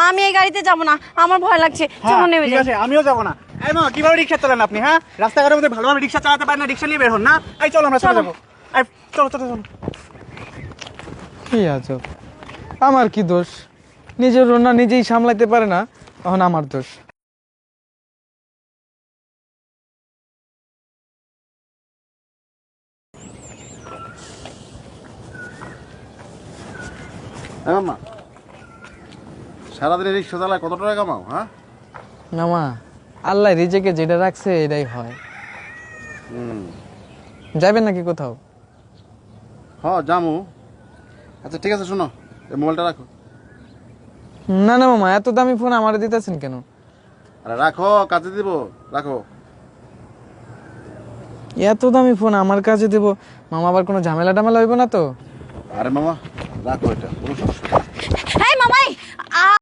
আমি এই গাড়িতে যাব না, আমার ভয় লাগছে। চলো নেমে ঠিক যাই। আছে, আমিও যাবো না। এই মা, কিভাবে রিক্সা চালান আপনি? হ্যাঁ, রাস্তাঘাটের মধ্যে ভালোভাবে রিক্সা চালাতে পারেন না, রিক্সা নিয়ে বের হন না। এই চলো, আমরা চলে চলো। যাবো। এই চলো চলো চলো। কি আজব, আমার কি দোষ? নিজের রান্না নিজেই সামলাইতে পারে না, তখন আমার দোষ। মা, সারাদিন রিক্সা চালায় কত টাকা কামাও? হ্যাঁ, না মা, আল্লাহ রিজেকে যেটা রাখছে এটাই হয়। যাবেন নাকি কোথাও? জামু। আচ্ছা ঠিক আছে, শোনো, এই মোবাইলটা রাখো। না না মামা, এত দামি ফোন আমার দিতেছেন কেন? আরে রাখো, কাজে দিব, রাখো। এত দামি ফোন আমার কাছে দেব? মামা আবার কোনো ঝামেলা টামেলা হইব না তো? আরে মামা, রাখো, এটা কোনো সমস্যা